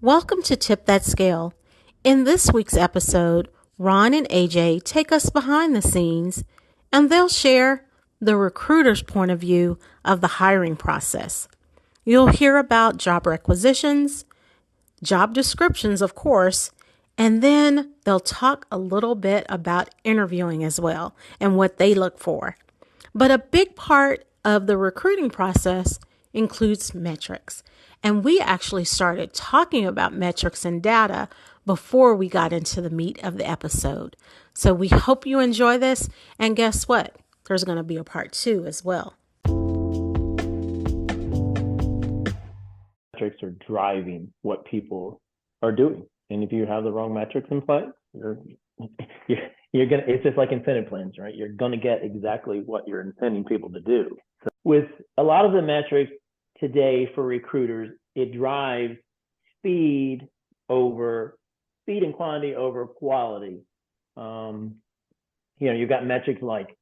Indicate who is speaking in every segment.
Speaker 1: Welcome to Tip That Scale. In this week's episode, Ron and AJ take us behind the scenes and they'll share the recruiter's point of view of the hiring process. You'll hear about job requisitions, job descriptions, of course, and then they'll talk a little bit about interviewing as well and what they look for. But a big part of the recruiting process includes metrics. And we actually started talking about metrics and data before we got into the meat of the episode. So we hope you enjoy this. And guess what? There's going to be a part two as well.
Speaker 2: Metrics are driving what people are doing. And if you have the wrong metrics in place, you're gonna, it's just like incentive plans, right? You're gonna get exactly what you're incenting people to do. So with a lot of the metrics today for recruiters, it drives speed and quantity over quality. You've got metrics like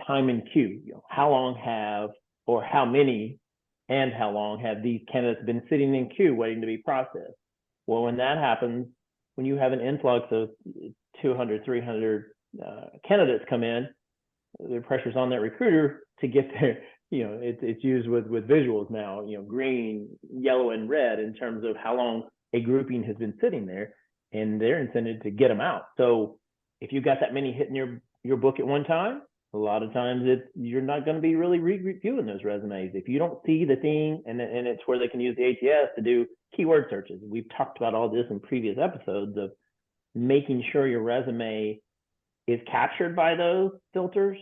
Speaker 2: time in queue, how long have, or how many and how long have these candidates been sitting in queue waiting to be processed? Well, when that happens, when you have an influx of 200, 300 candidates come in, the pressure's on that recruiter to get there. It's used with visuals now, green, yellow, and red in terms of how long a grouping has been sitting there, and they're incented to get them out. So if you've got that many hitting your book at one time, a lot of times you're not going to be really reviewing those resumes. If you don't see the thing, and it's where they can use the ATS to do keyword searches. We've talked about all this in previous episodes of making sure your resume is captured by those filters,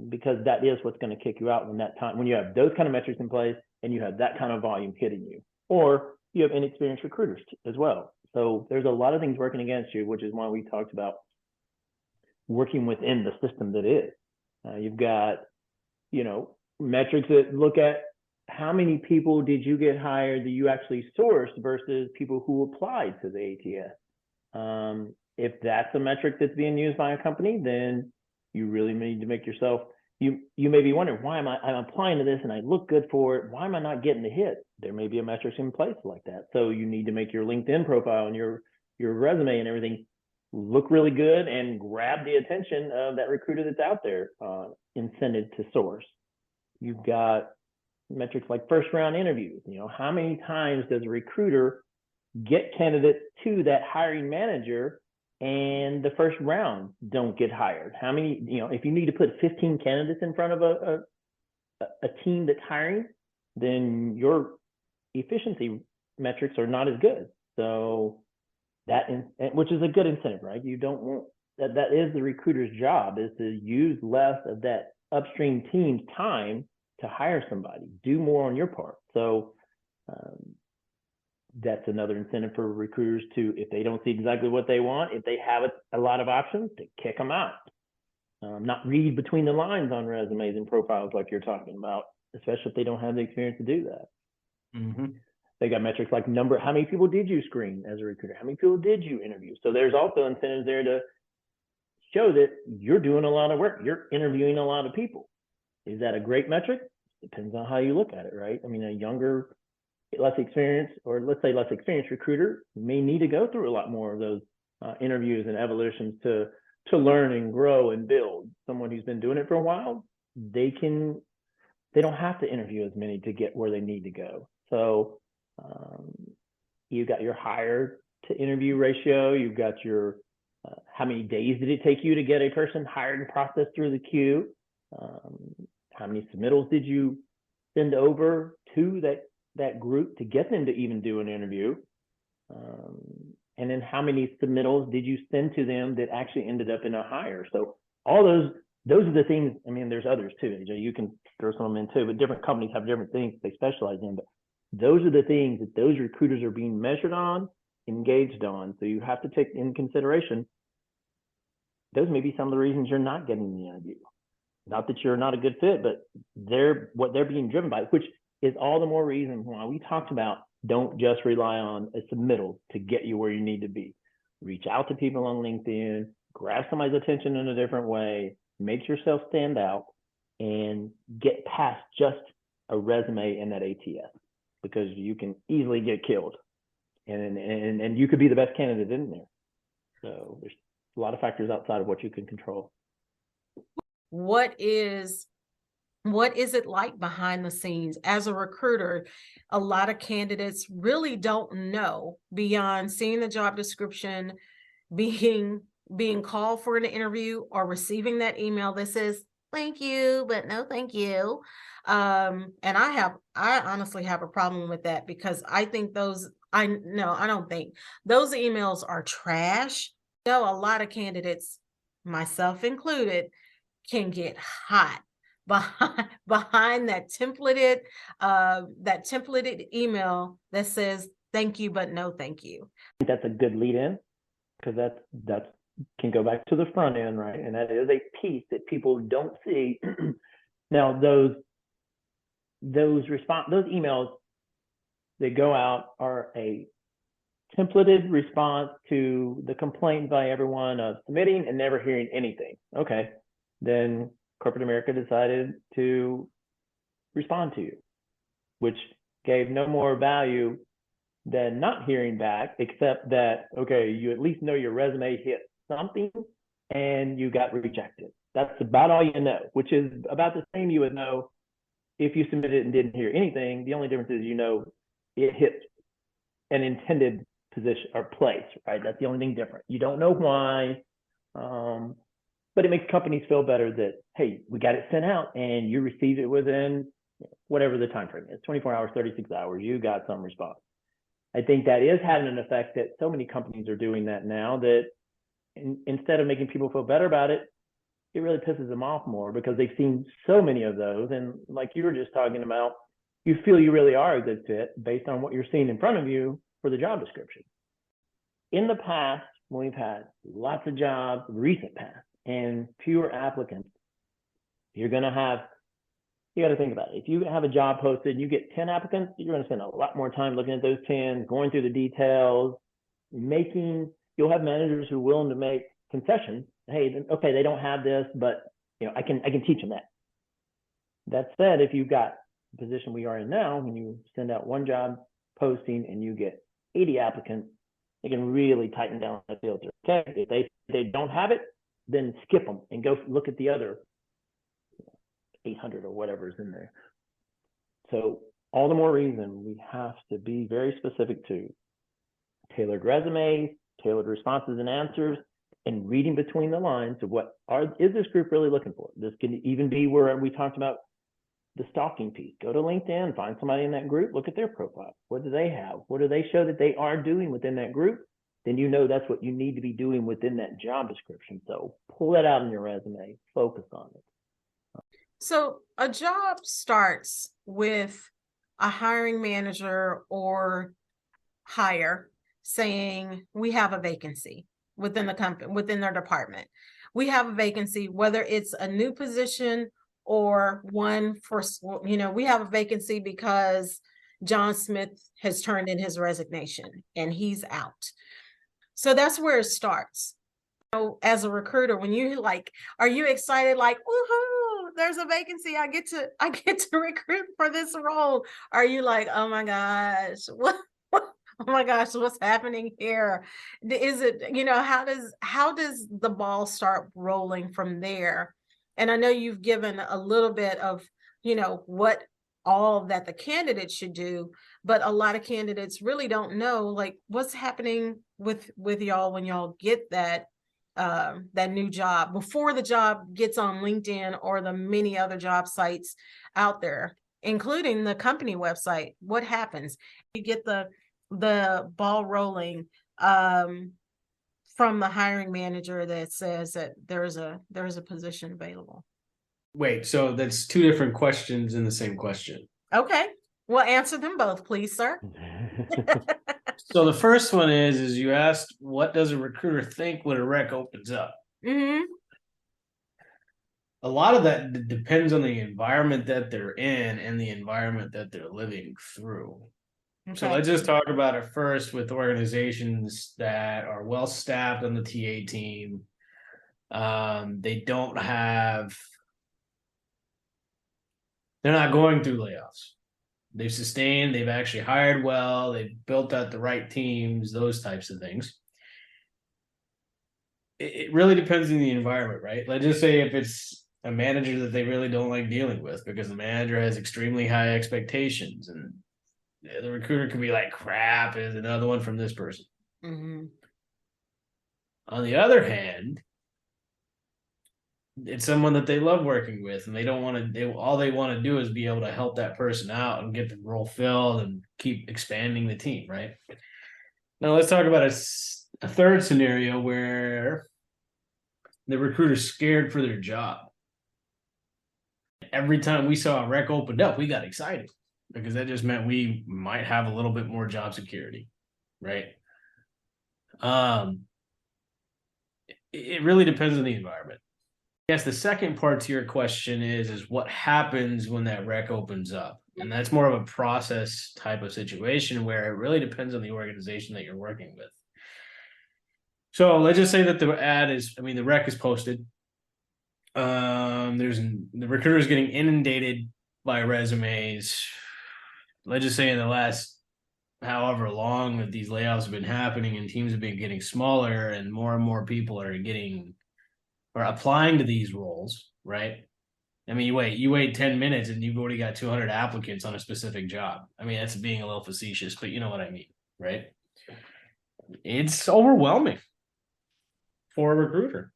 Speaker 2: because that is what's going to kick you out when you have those kind of metrics in place and you have that kind of volume hitting you, or you have inexperienced recruiters as well. So there's a lot of things working against you, which is why we talked about working within the system that is. You've got, metrics that look at how many people did you get hired that you actually sourced versus people who applied to the ATS. If that's a metric that's being used by a company, then you really need to make yourself, you may be wondering, why I'm applying to this and I look good for it. Why am I not getting the hit? There may be a metric in place like that. So you need to make your LinkedIn profile and your resume and everything look really good and grab the attention of that recruiter that's out there, incented to source. You've got metrics like first round interviews. How many times does a recruiter get candidates to that hiring manager and the first round don't get hired? How many, if you need to put 15 candidates in front of a team that's hiring, then your efficiency metrics are not as good. So which is a good incentive, right? You don't want that is the recruiter's job, is to use less of that upstream team's time to hire somebody, do more on your part. So that's another incentive for recruiters to, if they don't see exactly what they want, if they have a lot of options, to kick them out. Not read between the lines on resumes and profiles like you're talking about, especially if they don't have the experience to do that.
Speaker 3: Mm-hmm.
Speaker 2: They got metrics like how many people did you screen as a recruiter? How many people did you interview? So there's also incentives there to show that you're doing a lot of work. You're interviewing a lot of people. Is that a great metric? Depends on how you look at it, right? I mean, a younger, less experienced recruiter may need to go through a lot more of those interviews and evolutions to learn and grow and build. Someone who's been doing it for a while, they don't have to interview as many to get where they need to go. So you got your hire to interview ratio. You've got your how many days did it take you to get a person hired and processed through the queue? How many submittals did you send over to that group to get them to even do an interview? And then how many submittals did you send to them that actually ended up in a hire? So all those are the things. I mean, there's others too. You can throw some of them in too, but different companies have different things they specialize in. But those are the things that those recruiters are being measured on, engaged on. So you have to take in consideration, those may be some of the reasons you're not getting the interview. Not that you're not a good fit, but what they're being driven by, which is all the more reason why we talked about don't just rely on a submittal to get you where you need to be. Reach out to people on LinkedIn, grab somebody's attention in a different way, make yourself stand out, and get past just a resume and that ATS, because you can easily get killed and you could be the best candidate in there. So there's a lot of factors outside of what you can control.
Speaker 1: What is it like behind the scenes as a recruiter? A lot of candidates really don't know beyond seeing the job description, being called for an interview, or receiving that email that says thank you but no thank you. And I honestly have a problem with that, because I think I don't think those emails are trash. A lot of candidates, myself included, can get hot behind that templated email that says thank you but no thank you.
Speaker 2: I think that's a good lead in, because that's can go back to the front end, right? And that is a piece that people don't see. Now those emails that go out are a templated response to the complaint by everyone of submitting and never hearing anything. Okay, then corporate America decided to respond to you, which gave no more value than not hearing back, except that, okay, you at least know your resume hit something and you got rejected. That's about all you know, which is about the same you would know if you submitted and didn't hear anything. The only difference is it hit an intended position or place, right? That's the only thing different. You don't know why, but it makes companies feel better that, hey, we got it sent out and you received it within whatever the time frame is, 24 hours, 36 hours, you got some response. I think that is having an effect, that so many companies are doing that now, that instead of making people feel better about it, it really pisses them off more, because they've seen so many of those. And like you were just talking about, you feel you really are a good fit based on what you're seeing in front of you for the job description. In the past, when we've had lots of jobs, recent past, and fewer applicants, you got to think about it. If you have a job posted and you get 10 applicants, you're going to spend a lot more time looking at those 10, going through the details, you'll have managers who are willing to make concessions. Hey, okay, they don't have this, but I can teach them that. That said, if you've got the position we are in now, when you send out one job posting and you get 80 applicants, they can really tighten down the filter. Okay, if they don't have it, then skip them and go look at the other 800 or whatever's in there. So all the more reason we have to be very specific to tailored resumes, tailored responses and answers, and reading between the lines of is this group really looking for? This can even be where we talked about the stalking piece. Go to LinkedIn, find somebody in that group, look at their profile. What do they have? What do they show that they are doing within that group? Then that's what you need to be doing within that job description. So pull that out in your resume, focus on it.
Speaker 1: So a job starts with a hiring manager or hire saying, we have a vacancy within the company, within their department. We have a vacancy, whether it's a new position or one for, we have a vacancy because John Smith has turned in his resignation and he's out. So that's where it starts. As a recruiter, when you are you excited, like, woohoo, there's a vacancy, I get to recruit for this role? Are you like, oh my gosh, what oh my gosh, what's happening here? Is it, how does the ball start rolling from there? And I know you've given a little bit of, what all that the candidate should do, but a lot of candidates really don't know, what's happening with y'all when y'all get that new job, before the job gets on LinkedIn or the many other job sites out there, including the company website. What happens? You get the ball rolling from the hiring manager that says that there is a position available.
Speaker 3: Wait, so that's two different questions in the same question.
Speaker 1: Okay, well, answer them both, please, sir.
Speaker 3: So the first one is you asked, what does a recruiter think when a rec opens up?
Speaker 1: Mm-hmm.
Speaker 3: A lot of that depends on the environment that they're in and the environment that they're living through. Okay. So let's just talk about it first with organizations that are well staffed on the TA team. They're not going through layoffs. They've sustained, they've actually hired well, they've built out the right teams, those types of things. It really depends on the environment, right? Let's just say if it's a manager that they really don't like dealing with because the manager has extremely high expectations, and the recruiter can be like, crap, is another one from this person.
Speaker 1: Mm-hmm.
Speaker 3: On the other hand, it's someone that they love working with, and they don't want to. All they want to do is be able to help that person out and get the role filled and keep expanding the team, right? Now let's talk about a third scenario where the recruiter's scared for their job. Every time we saw a rec opened up, we got excited because that just meant we might have a little bit more job security, right? It really depends on the environment. I guess the second part to your question is what happens when that rec opens up? And that's more of a process type of situation where it really depends on the organization that you're working with. So let's just say that the rec is posted. The recruiter is getting inundated by resumes. Let's just say in the last however long that these layoffs have been happening and teams have been getting smaller and more people are applying to these roles, right? I mean, you wait 10 minutes and you've already got 200 applicants on a specific job. I mean, that's being a little facetious, but you know what I mean, right? It's overwhelming for a recruiter,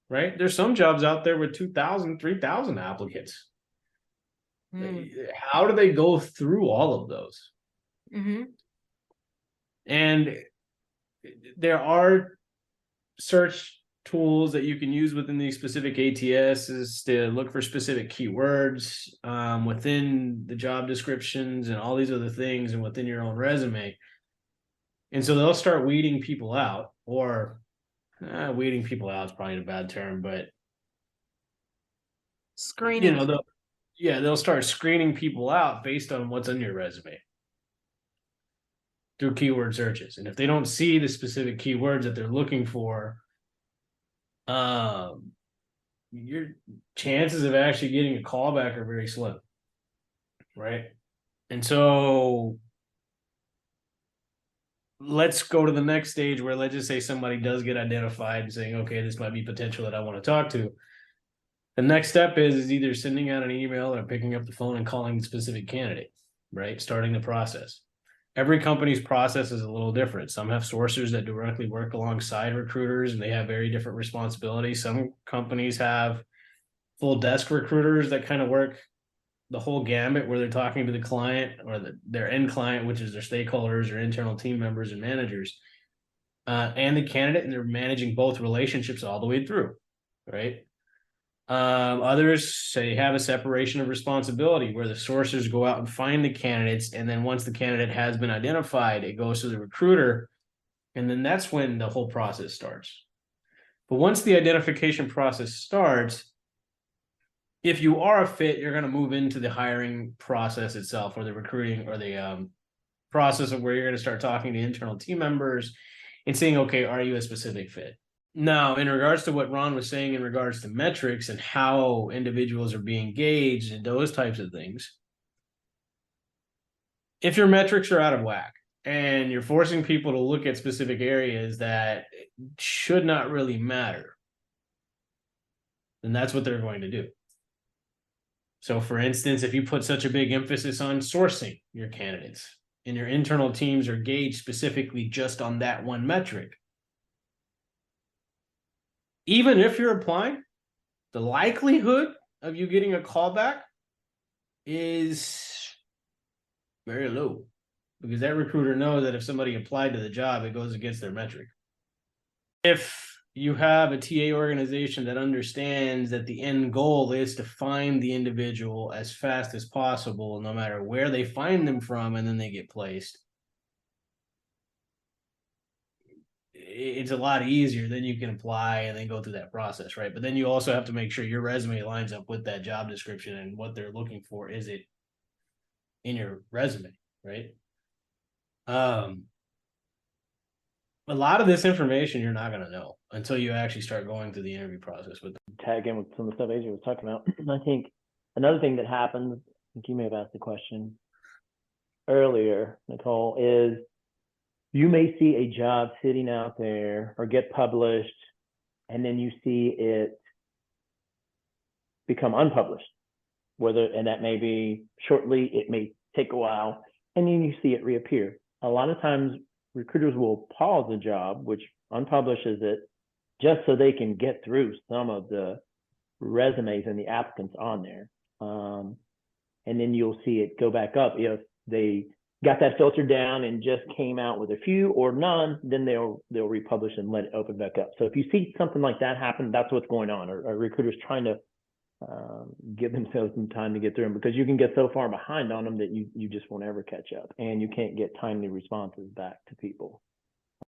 Speaker 3: right? There's some jobs out there with 2,000, 3,000 applicants. How do they go through all of those?
Speaker 1: Mm-hmm.
Speaker 3: And there are search tools that you can use within these specific ATSs to look for specific keywords within the job descriptions and all these other things and within your own resume. And so they'll start weeding people out, or weeding people out is probably a bad term, but
Speaker 1: Screening.
Speaker 3: They'll start screening people out based on what's on your resume through keyword searches. And if they don't see the specific keywords that they're looking for, your chances of actually getting a callback are very slim, right? And so let's go to the next stage where let's just say somebody does get identified and saying, okay, this might be potential that I want to talk to. The next step is either sending out an email or picking up the phone and calling the specific candidate, right? Starting the process. Every company's process is a little different. Some have sourcers that directly work alongside recruiters and they have very different responsibilities. Some companies have full desk recruiters that kind of work the whole gambit where they're talking to the client or their end client, which is their stakeholders or internal team members and managers, and the candidate, and they're managing both relationships all the way through, right? Others say have a separation of responsibility where the sourcers go out and find the candidates, and then once the candidate has been identified, it goes to the recruiter, and then that's when the whole process starts. But once the identification process starts, if you are a fit, you're going to move into the hiring process itself, or the recruiting, or the process of where you're going to start talking to internal team members and saying, okay, are you a specific fit? Now, in regards to what Ron was saying in regards to metrics and how individuals are being gauged and those types of things, if your metrics are out of whack and you're forcing people to look at specific areas that should not really matter, then that's what they're going to do. So, for instance, if you put such a big emphasis on sourcing your candidates and your internal teams are gauged specifically just on that one metric, even if you're applying, the likelihood of you getting a callback is very low, because that recruiter knows that if somebody applied to the job, it goes against their metric. If you have a TA organization that understands that the end goal is to find the individual as fast as possible, no matter where they find them from, and then they get placed, it's a lot easier. Then you can apply and then go through that process, right? But then you also have to make sure your resume lines up with that job description and what they're looking for. Is it in your resume, right? A lot of this information you're not going to know until you actually start going through the interview process with them.
Speaker 2: Tag in with some of the stuff AJ was talking about. I think another thing that happens think you may have asked the question earlier, Nicole, is you may see a job sitting out there or get published, and then you see it become unpublished. And that may be shortly, it may take a while, and then you see it reappear. A lot of times recruiters will pause a job, which unpublishes it, just so they can get through some of the resumes and the applicants on there. And then you'll see it go back up. If they got that filtered down and just came out with a few or none, then they'll republish and let it open back up. So if you see something like that happen, that's what's going on. Or recruiters trying to give themselves some time to get through them, because you can get so far behind on them that you just won't ever catch up, and you can't get timely responses back to people.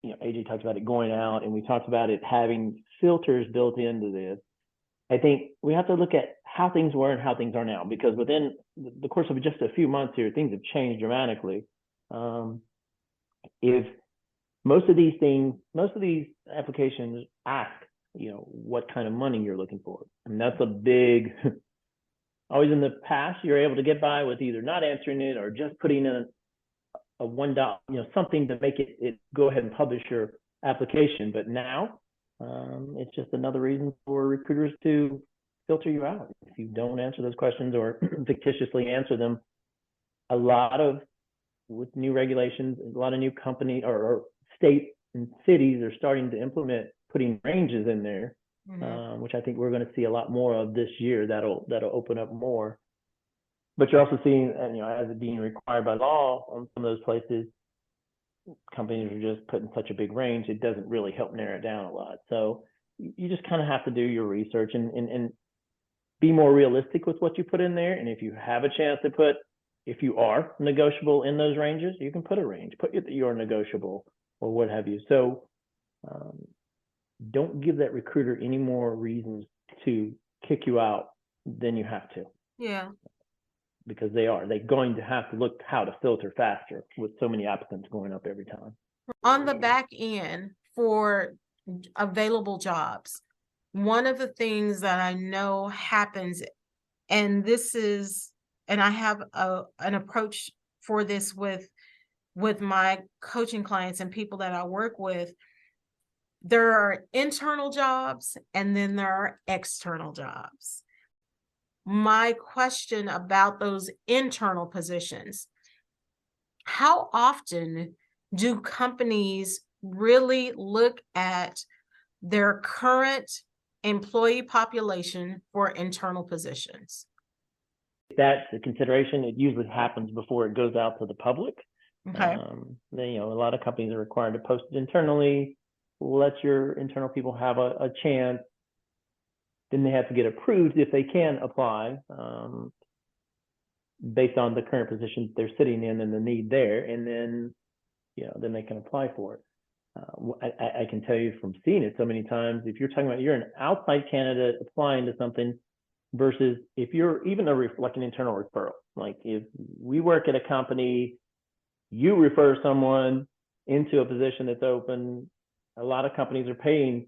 Speaker 2: AJ talked about it going out, and we talked about it having filters built into this. I think we have to look at how things were and how things are now, because within the course of just a few months here, things have changed dramatically. If most of these applications ask, what kind of money you're looking for. And that's a big, always in the past, you're able to get by with either not answering it or just putting in a $1, something to make it go ahead and publish your application. But now it's just another reason for recruiters to filter you out. If you don't answer those questions or fictitiously answer them, with new regulations, a lot of new companies or states and cities are starting to implement putting ranges in there, which I think we're going to see a lot more of this year. That'll open up more. But you're also seeing, as it being required by law on some of those places, companies are just putting such a big range, it doesn't really help narrow it down a lot. So you just kind of have to do your research and be more realistic with what you put in there. And if you have a chance to if you are negotiable in those ranges, you can put a range, put you're negotiable or what have you. So don't give that recruiter any more reasons to kick you out than you have to.
Speaker 1: Yeah.
Speaker 2: Because they're going to have to look how to filter faster with so many applicants going up every time.
Speaker 1: On the back end for available jobs, one of the things that I know happens, and I have an approach for this with my coaching clients and people that I work with. There are internal jobs and then there are external jobs. My question about those internal positions: how often do companies really look at their current employee population for internal positions?
Speaker 2: That's a consideration. It usually happens before it goes out to the public.
Speaker 1: Okay.
Speaker 2: A lot of companies are required to post it internally, let your internal people have a chance. Then they have to get approved if they can apply based on the current positions they're sitting in and the need there, and then then they can apply for it. I can tell you from seeing it so many times, if you're talking about you're an outside candidate applying to something versus if you're even like an internal referral, like if we work at a company, you refer someone into a position that's open, a lot of companies are paying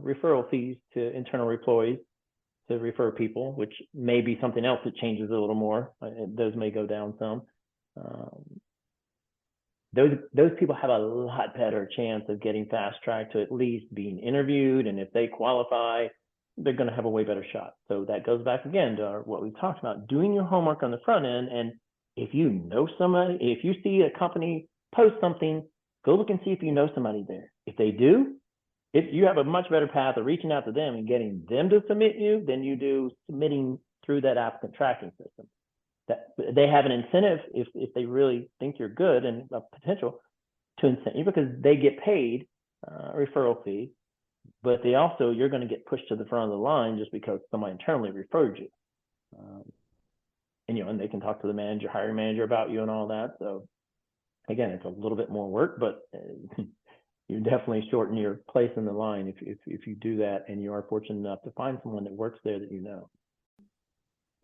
Speaker 2: referral fees to internal employees to refer people, which may be something else that changes a little more. Those may go down some. Those people have a lot better chance of getting fast tracked to at least being interviewed, and if they qualify, they're going to have a way better shot. So that goes back again to what we talked about, doing your homework on the front end. And if you know somebody, if you see a company post something, go look and see if you know somebody there. If they do, you have a much better path of reaching out to them and getting them to submit you than you do submitting through that applicant tracking system. That they have an incentive if they really think you're good and a potential to incent you, because they get paid a referral fee, but you're going to get pushed to the front of the line just because somebody internally referred you. And they can talk to the hiring manager about you and all that. So again, it's a little bit more work, but you definitely shorten your place in the line if you do that, and you are fortunate enough to find someone that works there that you know.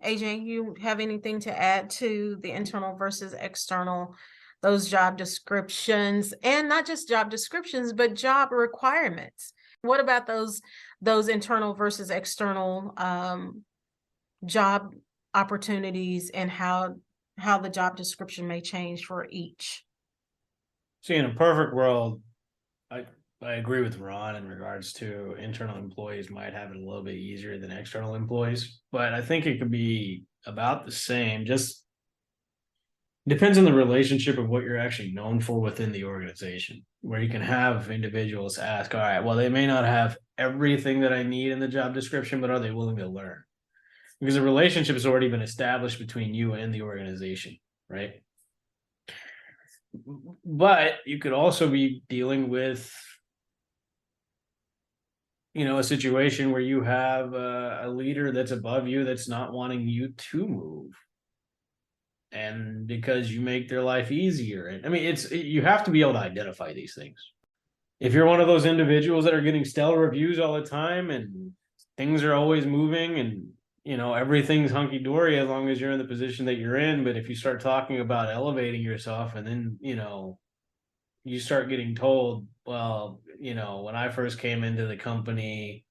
Speaker 1: AJ, you have anything to add to the internal versus external, those job descriptions, and not just job descriptions, but job requirements? What about those internal versus external job opportunities and how the job description may change for each.
Speaker 3: See, in a perfect world, I I agree with Ron in regards to internal employees might have it a little bit easier than external employees, but I think it could be about the same. Just depends on the relationship of what you're actually known for within the organization, where you can have individuals ask, all right, well, they may not have everything that I need in the job description, but are they willing to learn? Because the relationship has already been established between you and the organization, right? But you could also be dealing with, a situation where you have a leader that's above you that's not wanting you to move, and because you make their life easier. And I mean, you have to be able to identify these things. If you're one of those individuals that are getting stellar reviews all the time and things are always moving and everything's hunky-dory as long as you're in the position that you're in, but if you start talking about elevating yourself and then you start getting told, well, when I first came into the company,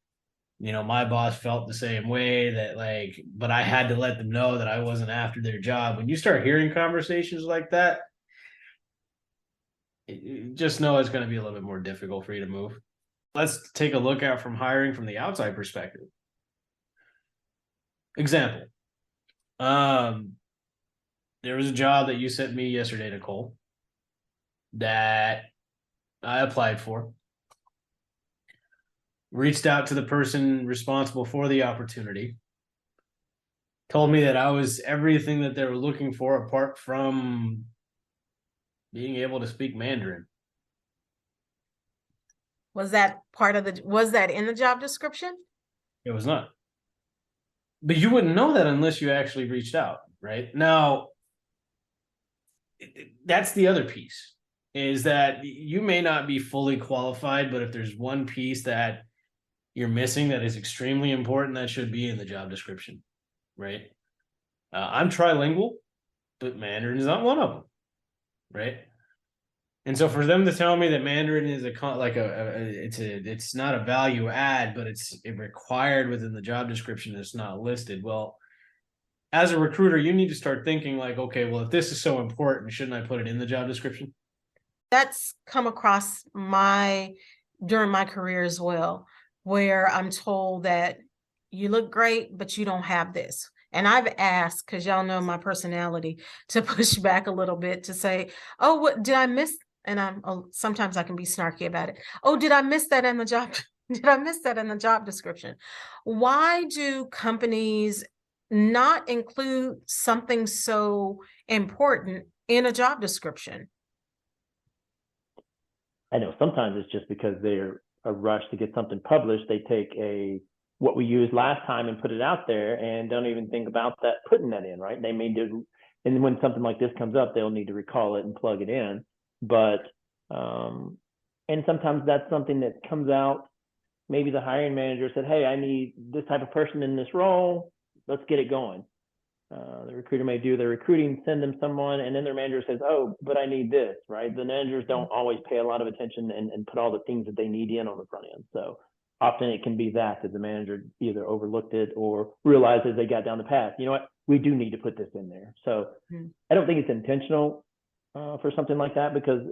Speaker 3: my boss felt the same way, that but I had to let them know that I wasn't after their job. When you start hearing conversations like that, just know it's going to be a little bit more difficult for you to move. Let's take a look at from hiring from the outside perspective. Example. There was a job that you sent me yesterday, Nicole, that I applied for. Reached out to the person responsible for the opportunity. Told me that I was everything that they were looking for, apart from being able to speak Mandarin.
Speaker 1: Was that in the job description?
Speaker 3: It was not. But you wouldn't know that unless you actually reached out, right? Now, that's the other piece, is that you may not be fully qualified, but if there's one piece that you're missing that is extremely important, that should be in the job description, right? I'm trilingual, but Mandarin is not one of them, right? And so for them to tell me that Mandarin is it's not a value add, but it's required within the job description, it's not listed. Well, as a recruiter, you need to start thinking like, okay, well, if this is so important, shouldn't I put it in the job description?
Speaker 1: That's come across during my career as well, where I'm told that you look great, but you don't have this. And I've asked, because y'all know my personality, to push back a little bit to say, oh, what did I miss? And sometimes I can be snarky about it. Oh, did I miss that in the job? Did I miss that in the job description? Why do companies not include something so important in a job description?
Speaker 2: I know sometimes it's just because they're a rush to get something published. They take what we used last time and put it out there and don't even think about that, putting that in, right? They may do, and when something like this comes up, they'll need to recall it and plug it in. But and sometimes that's something that comes out. Maybe the hiring manager said, hey, I need this type of person in this role. Let's get it going. The recruiter may do their recruiting, send them someone, and then their manager says, oh, but I need this, right? The managers don't always pay a lot of attention and put all the things that they need in on the front end. So often it can be that the manager either overlooked it or realized as they got down the path, you know what, we do need to put this in there. So I don't think it's intentional for something like that, because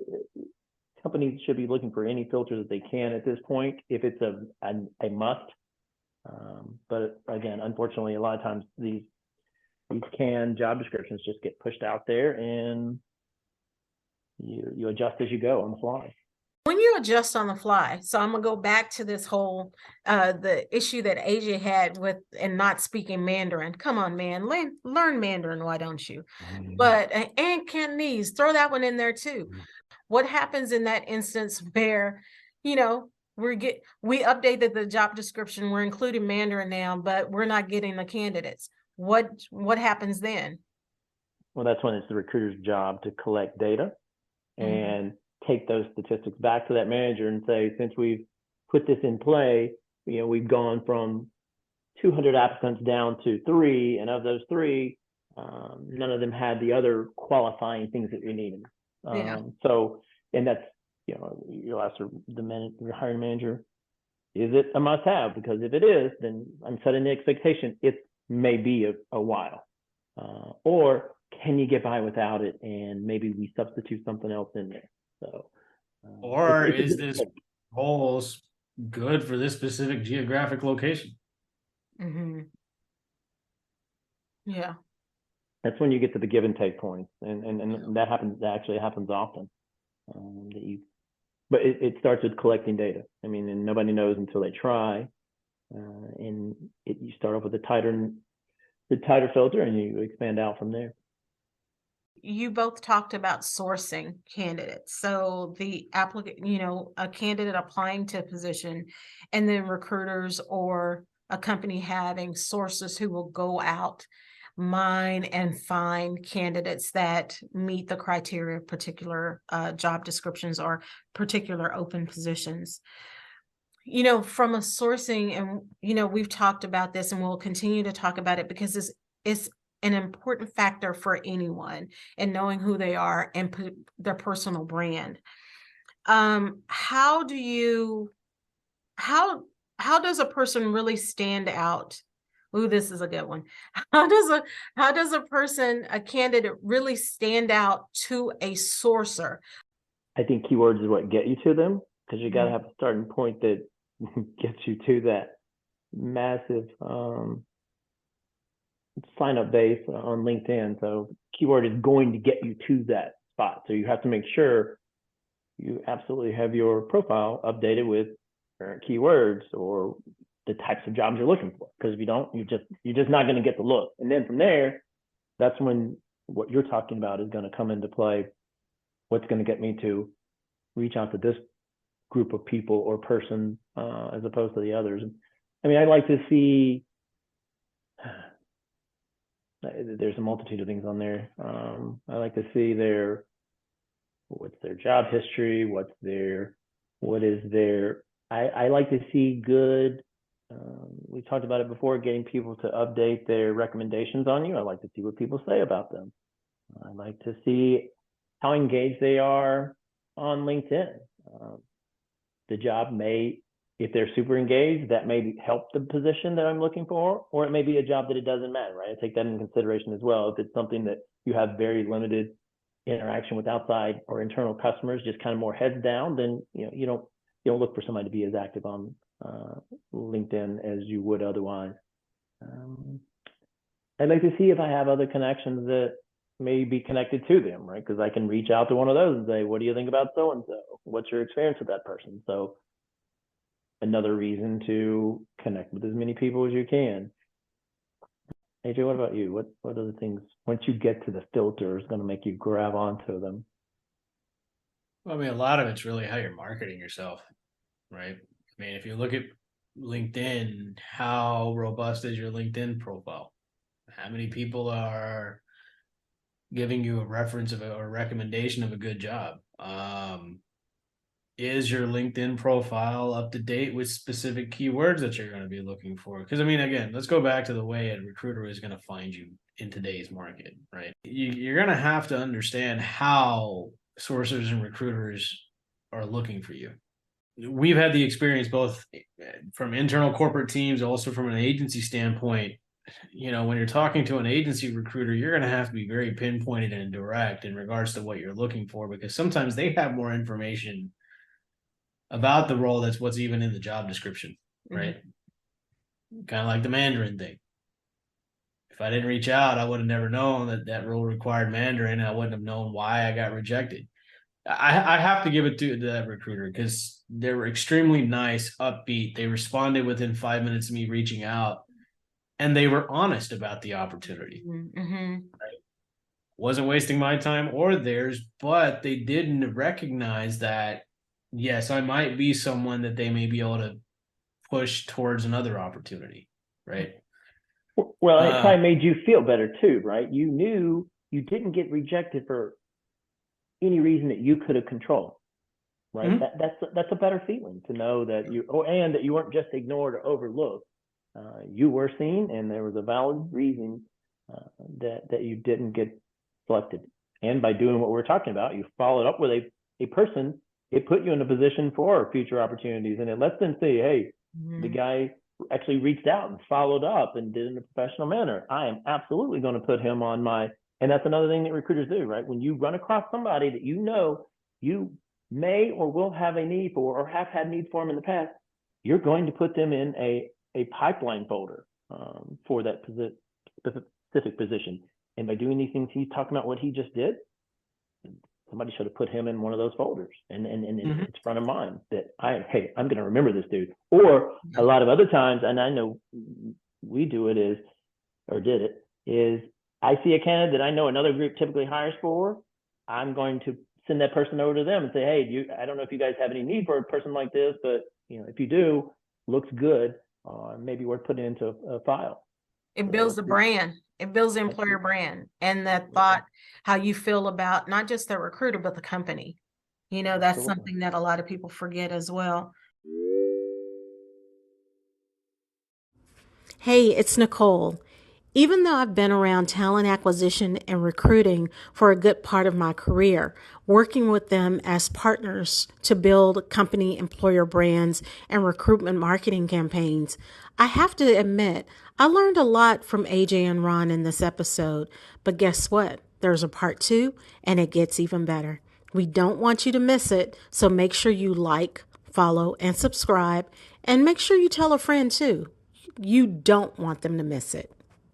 Speaker 2: companies should be looking for any filter that they can at this point if it's a must. But again, unfortunately, a lot of times these job descriptions just get pushed out there, and you adjust as you go on the fly.
Speaker 1: When you adjust on the fly, so I'm gonna go back to this whole the issue that AJ had with and not speaking Mandarin. Come on, man, learn Mandarin, why don't you? But and Cantonese, throw that one in there too. What happens in that instance where we updated the job description, we're including Mandarin now, but we're not getting the candidates? What happens then?
Speaker 2: Well, that's when it's the recruiter's job to collect data and take those statistics back to that manager and say, since we've put this in play, we've gone from 200 applicants down to 3, and of those 3, none of them had the other qualifying things that we needed. So, and that's, you'll ask the hiring manager, is it a must-have? Because if it is, then I'm setting the expectation it may be a while. or can you get by without it and maybe we substitute something else in there? So,
Speaker 3: Or
Speaker 2: it's a
Speaker 3: is
Speaker 2: good
Speaker 3: this
Speaker 2: thing.
Speaker 3: role good for this specific geographic location?
Speaker 1: Mm-hmm. Yeah.
Speaker 2: That's when you get to the give and take points, and that happens. That actually happens often. That you, but it starts with collecting data. I mean, and nobody knows until they try. And you start off with the tighter filter, and you expand out from there.
Speaker 1: You both talked about sourcing candidates. So the applicant, a candidate applying to a position, and then recruiters or a company having sources who will go out, mine, and find candidates that meet the criteria of particular job descriptions or particular open positions. From a sourcing, and we've talked about this and we'll continue to talk about it because it's an important factor for anyone in knowing who they are and their personal brand. How does a person really stand out? Ooh, this is a good one. How does a candidate really stand out to a sourcer?
Speaker 2: I think keywords is what get you to them, because you got to
Speaker 1: Mhm.
Speaker 2: have a starting point that gets you to that massive sign up base on LinkedIn. So keyword is going to get you to that spot. So you have to make sure you absolutely have your profile updated with current keywords or the types of jobs you're looking for. Because if you don't, you're just not going to get the look. And then from there, that's when what you're talking about is going to come into play. What's going to get me to reach out to this group of people or person as opposed to the others? I mean, I like to see. There's a multitude of things on there. I like to see what's their job history, what is their. I like to see good. We talked about it before, getting people to update their recommendations on you. I like to see what people say about them. I like to see how engaged they are on LinkedIn. The job may, if they're super engaged, that may help the position that I'm looking for, or it may be a job that it doesn't matter, right? I take that into consideration as well. If it's something that you have very limited interaction with outside or internal customers, just kind of more heads down, then you don't look for somebody to be as active on LinkedIn as you would otherwise. I'd like to see if I have other connections that may be connected to them, right? Because I can reach out to one of those and say, what do you think about so and so? What's your experience with that person? So another reason to connect with as many people as you can. AJ, what about you? What are the things, once you get to the filter, is going to make you grab onto them?
Speaker 3: Well, I mean, a lot of it's really how you're marketing yourself, right? I mean, if you look at LinkedIn, how robust is your LinkedIn profile? How many people are giving you a reference of a recommendation of a good job? Is your LinkedIn profile up to date with specific keywords that you're going to be looking for? Because I mean, again, let's go back to the way a recruiter is going to find you in today's market, right? You're going to have to understand how sourcers and recruiters are looking for you. We've had the experience both from internal corporate teams, also from an agency standpoint. When you're talking to an agency recruiter, you're going to have to be very pinpointed and direct in regards to what you're looking for, because sometimes they have more information about the role that's what's even in the job description, right? Kind of like the Mandarin thing. If I didn't reach out, I would have never known that role required Mandarin. I wouldn't have known why I got rejected. I have to give it to that recruiter because they were extremely nice, upbeat. They responded within 5 minutes of me reaching out, and they were honest about the opportunity.
Speaker 1: Mm-hmm.
Speaker 3: Wasn't wasting my time or theirs, but they didn't recognize that, yes, I might be someone that they may be able to push towards another opportunity, right?
Speaker 2: Well, it probably made you feel better too, right? You knew you didn't get rejected for any reason that you could have controlled, right? Mm-hmm. That's a better feeling to know that and that you weren't just ignored or overlooked. You were seen, and there was a valid reason that you didn't get selected. And by doing what we're talking about, you followed up with a person. It put you in a position for future opportunities, and it lets them see, hey, the guy actually reached out and followed up and did it in a professional manner, I am absolutely going to put him on my, and that's another thing that recruiters do, right? When you run across somebody that you know you may or will have a need for or have had need for them in the past, you're going to put them in a pipeline folder for that specific position. And by doing these things, he's talking about what he just did. Somebody should have put him in one of those folders, and it's front of mind that I'm going to remember this dude. Or a lot of other times, and I know we do it is I see a candidate that I know another group typically hires for. I'm going to send that person over to them and say, hey, I don't know if you guys have any need for a person like this, but if you do, looks good, maybe worth putting into a file.
Speaker 1: It builds the brand. It builds the employer brand and that thought, how you feel about not just the recruiter, but the company. That's something that a lot of people forget as well. Hey, it's Nicole. Even though I've been around talent acquisition and recruiting for a good part of my career, working with them as partners to build company employer brands and recruitment marketing campaigns, I have to admit, I learned a lot from AJ and Ron in this episode. But guess what? There's a part 2, and it gets even better. We don't want you to miss it, so make sure you like, follow, and subscribe, and make sure you tell a friend too. You don't want them to miss it.